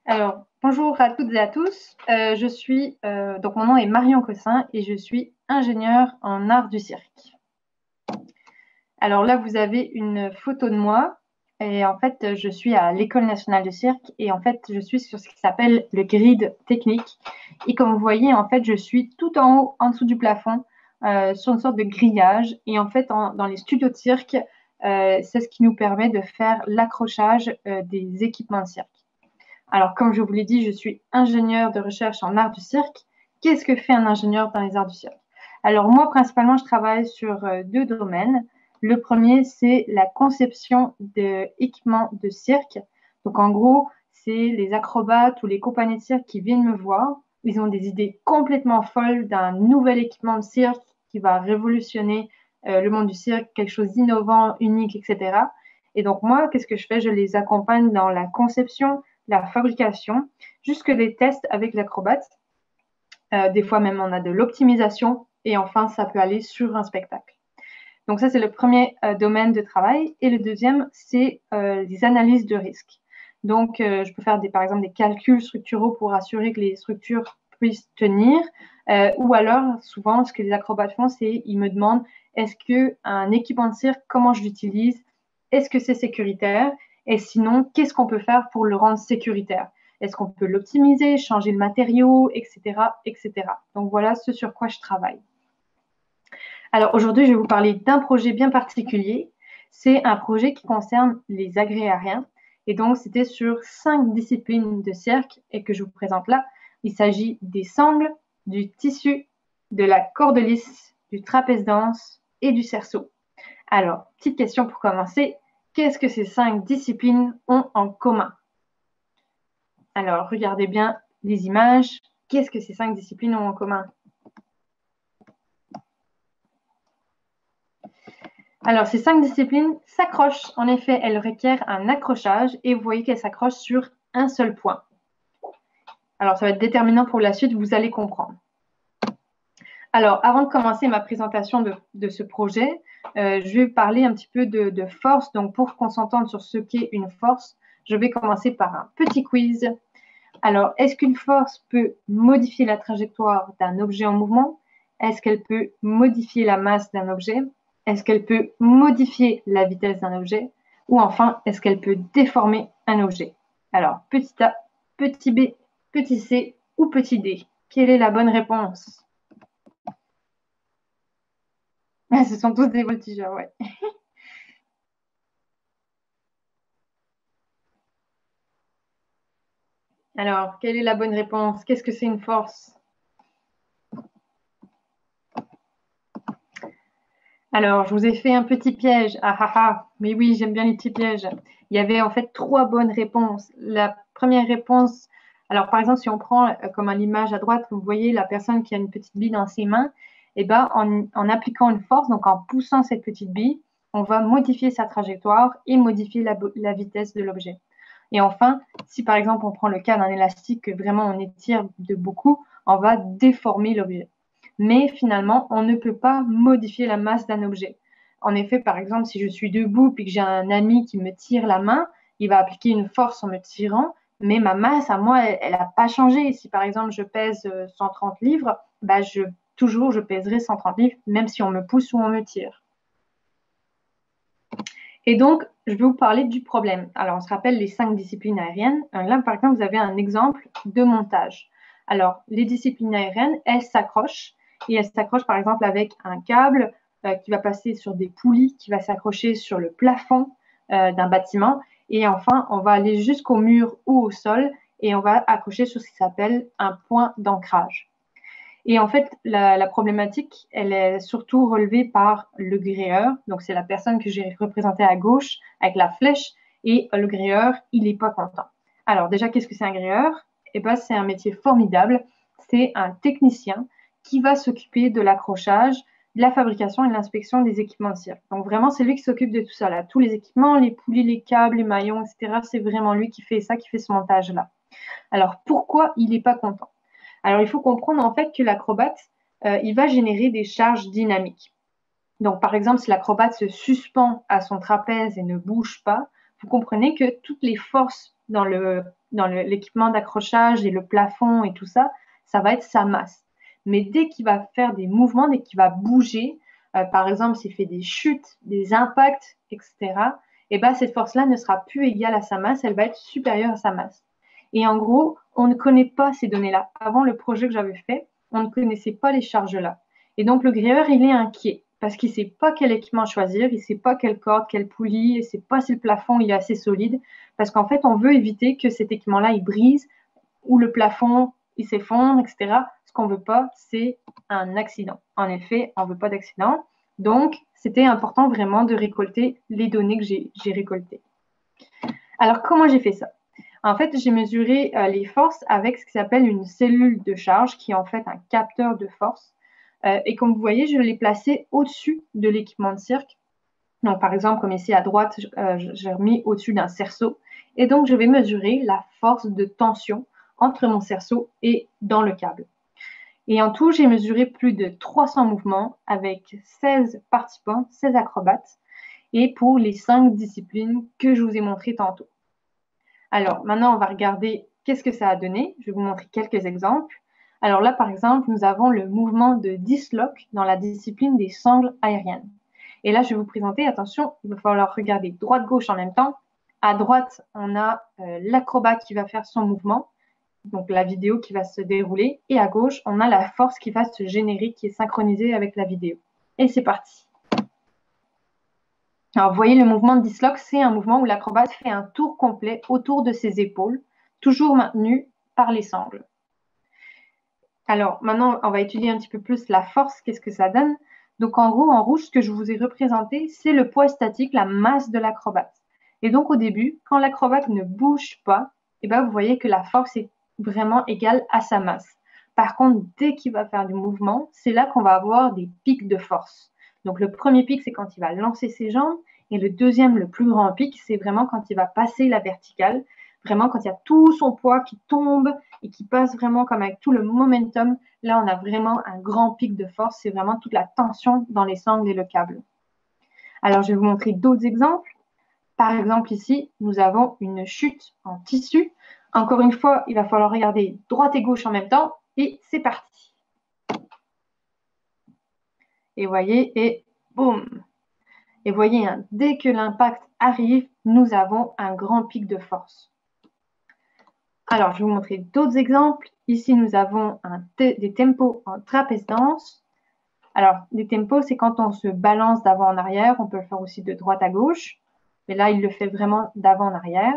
Alors, bonjour à toutes et à tous. Donc mon nom est Marion Cossin et je suis ingénieure en art du cirque. Alors là, vous avez une photo de moi et en fait, je suis à l'École nationale de cirque et en fait, je suis sur ce qui s'appelle le grid technique. Et comme vous voyez, en fait, je suis tout en haut, en dessous du plafond, sur une sorte de grillage. Et en fait, dans les studios de cirque, c'est ce qui nous permet de faire l'accrochage des équipements de cirque. Alors, comme je vous l'ai dit, je suis ingénieure de recherche en art du cirque. Qu'est-ce que fait un ingénieur dans les arts du cirque? Alors, moi, principalement, je travaille sur deux domaines. Le premier, c'est la conception d'équipements de cirque. Donc, en gros, c'est les acrobates ou les compagnies de cirque qui viennent me voir. Ils ont des idées complètement folles d'un nouvel équipement de cirque qui va révolutionner le monde du cirque, quelque chose d'innovant, unique, etc. Et donc, moi, qu'est-ce que je fais? Je les accompagne dans la conception, la fabrication, jusque des tests avec l'acrobate. Des fois même, on a de l'optimisation et enfin, ça peut aller sur un spectacle. Donc ça, c'est le premier domaine de travail. Et le deuxième, c'est les analyses de risque. Donc, je peux faire par exemple des calculs structuraux pour assurer que les structures puissent tenir. Ou alors, souvent, ce que les acrobates font, c'est ils me demandent est-ce qu'un équipement de cirque, comment je l'utilise? Est-ce que c'est sécuritaire? Et sinon, qu'est-ce qu'on peut faire pour le rendre sécuritaire? Est-ce qu'on peut l'optimiser, changer le matériau, etc., etc. Donc voilà ce sur quoi je travaille. Alors aujourd'hui, je vais vous parler d'un projet bien particulier. C'est un projet qui concerne les agrès aériens. Et donc, c'était sur 5 disciplines de cirque et que je vous présente là. Il s'agit des sangles, du tissu, de la corde lisse, du trapèze danse et du cerceau. Alors, petite question pour commencer. Qu'est-ce que ces 5 disciplines ont en commun? Alors, regardez bien les images. Qu'est-ce que ces 5 disciplines ont en commun? Alors, ces 5 disciplines s'accrochent. En effet, elles requièrent un accrochage et vous voyez qu'elles s'accrochent sur un seul point. Alors, ça va être déterminant pour la suite, vous allez comprendre. Alors, avant de commencer ma présentation de ce projet, je vais parler un petit peu de force. Donc, pour qu'on s'entende sur ce qu'est une force, je vais commencer par un petit quiz. Alors, est-ce qu'une force peut modifier la trajectoire d'un objet en mouvement? Est-ce qu'elle peut modifier la masse d'un objet? Est-ce qu'elle peut modifier la vitesse d'un objet? Ou enfin, est-ce qu'elle peut déformer un objet? Alors, petit a, petit b, petit c ou petit d? Quelle est la bonne réponse? Ah, ce sont tous des voltigeurs, ouais. Alors, quelle est la bonne réponse? Qu'est-ce que c'est une force? Alors, je vous ai fait un petit piège. Ah ah ah. Mais oui, j'aime bien les petits pièges. Il y avait en fait 3 bonnes réponses. La première réponse, alors par exemple, si on prend comme à l'image à droite, vous voyez la personne qui a une petite bille dans ses mains, et ben en appliquant une force, donc en poussant cette petite bille, on va modifier sa trajectoire et modifier la vitesse de l'objet. Et enfin, si par exemple on prend le cas d'un élastique que vraiment on étire de beaucoup, on va déformer l'objet. Mais finalement, on ne peut pas modifier la masse d'un objet. En effet, par exemple, si je suis debout et que j'ai un ami qui me tire la main, il va appliquer une force en me tirant, mais ma masse à moi, elle n'a pas changé. Si par exemple je pèse 130 livres, bah toujours je pèserai 130 livres, même si on me pousse ou on me tire. Et donc, je vais vous parler du problème. Alors, on se rappelle les 5 disciplines aériennes. Là, par exemple, vous avez un exemple de montage. Alors, les disciplines aériennes, elles s'accrochent. Et elles s'accrochent, par exemple, avec un câble qui va passer sur des poulies, qui va s'accrocher sur le plafond d'un bâtiment. Et enfin, on va aller jusqu'au mur ou au sol et on va accrocher sur ce qui s'appelle un point d'ancrage. Et en fait, la problématique, elle est surtout relevée par le gréeur. Donc, c'est la personne que j'ai représentée à gauche avec la flèche. Et le gréeur, il n'est pas content. Alors, déjà, qu'est-ce que c'est un gréeur? Eh bien, c'est un métier formidable. C'est un technicien qui va s'occuper de l'accrochage, de la fabrication et de l'inspection des équipements de cirque. Donc, vraiment, c'est lui qui s'occupe de tout ça, là. Tous les équipements, les poulies, les câbles, les maillons, etc. C'est vraiment lui qui fait ça, qui fait ce montage-là. Alors, pourquoi il n'est pas content? Alors, il faut comprendre en fait que l'acrobate, il va générer des charges dynamiques. Donc, par exemple, si l'acrobate se suspend à son trapèze et ne bouge pas, vous comprenez que toutes les forces l'équipement d'accrochage et le plafond et tout ça, ça va être sa masse. Mais dès qu'il va faire des mouvements, dès qu'il va bouger, par exemple, s'il fait des chutes, des impacts, etc., et ben, cette force-là ne sera plus égale à sa masse, elle va être supérieure à sa masse. Et en gros, on ne connaît pas ces données-là. Avant le projet que j'avais fait, on ne connaissait pas les charges-là. Et donc, le gréeur, il est inquiet parce qu'il ne sait pas quel équipement choisir, il ne sait pas quelle corde, quelle poulie, il ne sait pas si le plafond il est assez solide. Parce qu'en fait, on veut éviter que cet équipement-là, il brise ou le plafond, il s'effondre, etc. Ce qu'on ne veut pas, c'est un accident. En effet, on ne veut pas d'accident. Donc, c'était important vraiment de récolter les données que j'ai récoltées. Alors, comment j'ai fait ça? En fait, j'ai mesuré les forces avec ce qui s'appelle une cellule de charge, qui est en fait un capteur de force. Et comme vous voyez, je l'ai placé au-dessus de l'équipement de cirque. Donc, par exemple, comme ici à droite, j'ai remis au-dessus d'un cerceau. Et donc, je vais mesurer la force de tension entre mon cerceau et dans le câble. Et en tout, j'ai mesuré plus de 300 mouvements avec 16 participants, 16 acrobates, et pour les 5 disciplines que je vous ai montrées tantôt. Alors, maintenant, on va regarder qu'est-ce que ça a donné. Je vais vous montrer quelques exemples. Alors là, par exemple, nous avons le mouvement de disloc dans la discipline des sangles aériennes. Et là, je vais vous présenter, attention, il va falloir regarder droite-gauche en même temps. À droite, on a l'acrobate qui va faire son mouvement, donc la vidéo qui va se dérouler. Et à gauche, on a la force qui va se générer, qui est synchronisée avec la vidéo. Et c'est parti. Alors, vous voyez, le mouvement de disloc, c'est un mouvement où l'acrobate fait un tour complet autour de ses épaules, toujours maintenu par les sangles. Alors, maintenant, on va étudier un petit peu plus la force, qu'est-ce que ça donne. Donc, en gros, en rouge, ce que je vous ai représenté, c'est le poids statique, la masse de l'acrobate. Et donc, au début, quand l'acrobate ne bouge pas, eh ben, vous voyez que la force est vraiment égale à sa masse. Par contre, dès qu'il va faire du mouvement, c'est là qu'on va avoir des pics de force. Donc, le premier pic, c'est quand il va lancer ses jambes. Et le deuxième, le plus grand pic, c'est vraiment quand il va passer la verticale. Vraiment, quand il y a tout son poids qui tombe et qui passe vraiment comme avec tout le momentum. Là, on a vraiment un grand pic de force. C'est vraiment toute la tension dans les sangles et le câble. Alors, je vais vous montrer d'autres exemples. Par exemple, ici, nous avons une chute en tissu. Encore une fois, il va falloir regarder droite et gauche en même temps. Et c'est parti. Et voyez, et boum. Et voyez, hein, dès que l'impact arrive, nous avons un grand pic de force. Alors, je vais vous montrer d'autres exemples. Ici, nous avons des tempos en trapèze danse. Alors, des tempos, c'est quand on se balance d'avant en arrière. On peut le faire aussi de droite à gauche. Mais là, il le fait vraiment d'avant en arrière.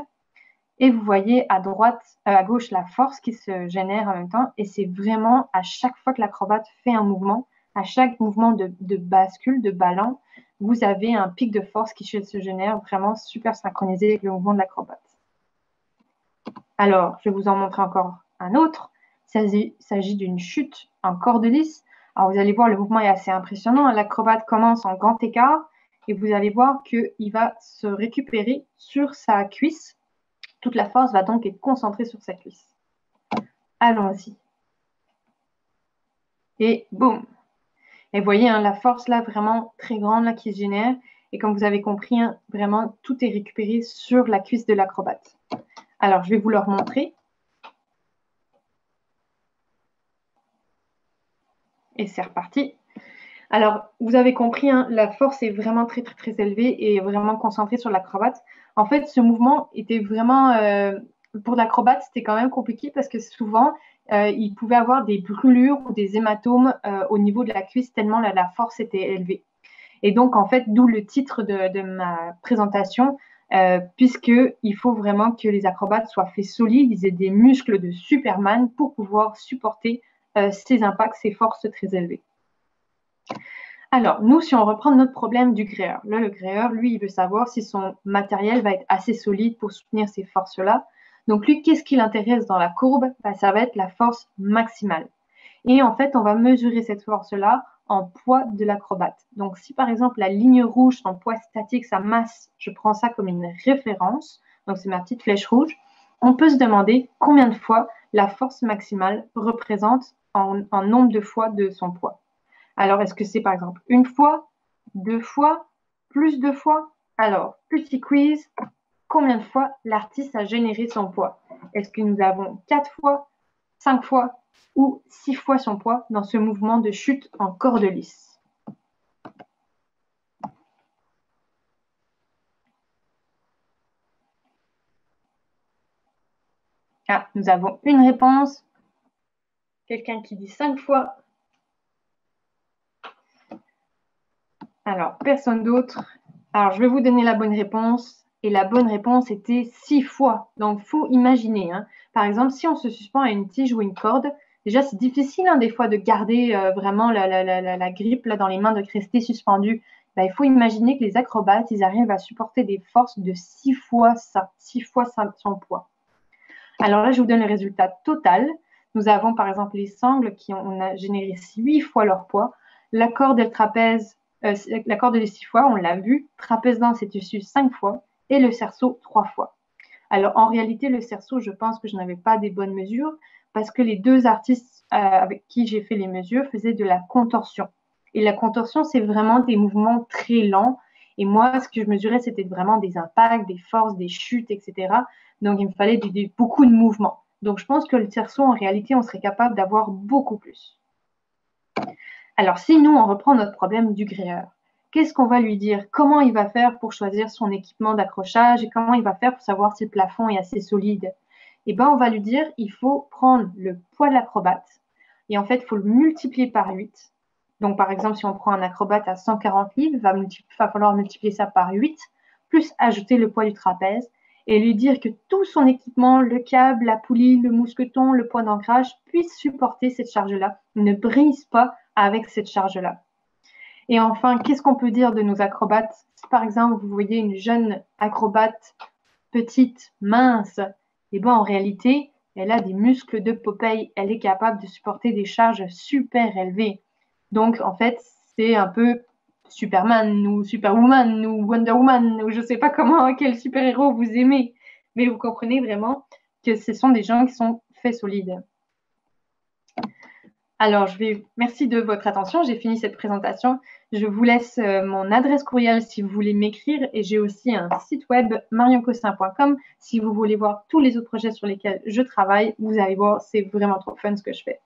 Et vous voyez à gauche, la force qui se génère en même temps. Et c'est vraiment à chaque fois que l'acrobate fait un mouvement, à chaque mouvement de bascule, de ballon, vous avez un pic de force qui se génère vraiment super synchronisé avec le mouvement de l'acrobate. Alors, je vais vous en montrer encore un autre. Il s'agit d'une chute en corde lisse. Alors, vous allez voir, le mouvement est assez impressionnant. L'acrobate commence en grand écart et vous allez voir qu'il va se récupérer sur sa cuisse. Toute la force va donc être concentrée sur sa cuisse. Allons-y. Et boum. Et vous voyez, hein, la force là, vraiment très grande là, qui se génère. Et comme vous avez compris, hein, vraiment, tout est récupéré sur la cuisse de l'acrobate. Alors, je vais vous le montrer. Et c'est reparti. Alors, vous avez compris, hein, la force est vraiment très, très, très élevée et vraiment concentrée sur l'acrobate. En fait, ce mouvement était vraiment, pour l'acrobate, c'était quand même compliqué parce que souvent, il pouvait avoir des brûlures ou des hématomes au niveau de la cuisse tellement la force était élevée. Et donc, en fait, d'où le titre de ma présentation, puisqu'il faut vraiment que les acrobates soient faits solides, ils aient des muscles de Superman pour pouvoir supporter ces impacts, ces forces très élevées. Alors, nous, si on reprend notre problème du gréeur, là, le gréeur, lui, il veut savoir si son matériel va être assez solide pour soutenir ces forces-là. Donc, lui, qu'est-ce qui l'intéresse dans la courbe? Ça va être la force maximale. Et en fait, on va mesurer cette force-là en poids de l'acrobate. Donc, si par exemple, la ligne rouge, son poids statique, sa masse, je prends ça comme une référence, donc c'est ma petite flèche rouge, on peut se demander combien de fois la force maximale représente en nombre de fois de son poids. Alors, est-ce que c'est par exemple une fois, deux fois, plus de fois? Alors, petit quiz. combien de fois l'artiste a généré son poids. Est-ce que nous avons 4 fois, 5 fois ou 6 fois son poids dans ce mouvement de chute en corde lisse? Ah, nous avons une réponse. Quelqu'un qui dit 5 fois. Alors, personne d'autre. Alors, je vais vous donner la bonne réponse. Et la bonne réponse était 6 fois. Donc, il faut imaginer. Hein. Par exemple, si on se suspend à une tige ou une corde, déjà, c'est difficile des fois de garder vraiment la grippe là, dans les mains, de rester suspendu. Ben, il faut imaginer que les acrobates, ils arrivent à supporter des forces de 6 fois ça, 6 fois son poids. Alors là, je vous donne le résultat total. Nous avons par exemple les sangles qui ont généré 8 fois leur poids. La corde et le trapèze, la corde de 6 fois, on l'a vu. Trapèze danse est dessus 5 fois et le cerceau 3 fois. Alors en réalité, le cerceau, je pense que je n'avais pas des bonnes mesures parce que les 2 artistes avec qui j'ai fait les mesures faisaient de la contorsion. Et la contorsion, c'est vraiment des mouvements très lents. Et moi, ce que je mesurais, c'était vraiment des impacts, des forces, des chutes, etc. Donc, il me fallait beaucoup de mouvements. Donc, je pense que le cerceau, en réalité, on serait capable d'avoir beaucoup plus. Alors, si nous, on reprend notre problème du grilleur, qu'est-ce qu'on va lui dire? Comment il va faire pour choisir son équipement d'accrochage et comment il va faire pour savoir si le plafond est assez solide? Eh bien, on va lui dire, il faut prendre le poids de l'acrobate et en fait, il faut le multiplier par 8. Donc, par exemple, si on prend un acrobate à 140 livres, il va falloir multiplier ça par 8, plus ajouter le poids du trapèze et lui dire que tout son équipement, le câble, la poulie, le mousqueton, le point d'ancrage, puisse supporter cette charge-là, ne brise pas avec cette charge-là. Et enfin, qu'est-ce qu'on peut dire de nos acrobates? Si par exemple, vous voyez une jeune acrobate petite, mince, et bien en réalité, elle a des muscles de Popeye, elle est capable de supporter des charges super élevées. Donc en fait, c'est un peu Superman ou Superwoman ou Wonder Woman ou je ne sais pas quel super-héros vous aimez, mais vous comprenez vraiment que ce sont des gens qui sont faits solides. Alors, merci de votre attention. J'ai fini cette présentation. Je vous laisse mon adresse courriel si vous voulez m'écrire et j'ai aussi un site web marioncossin.com. Si vous voulez voir tous les autres projets sur lesquels je travaille, vous allez voir, c'est vraiment trop fun ce que je fais.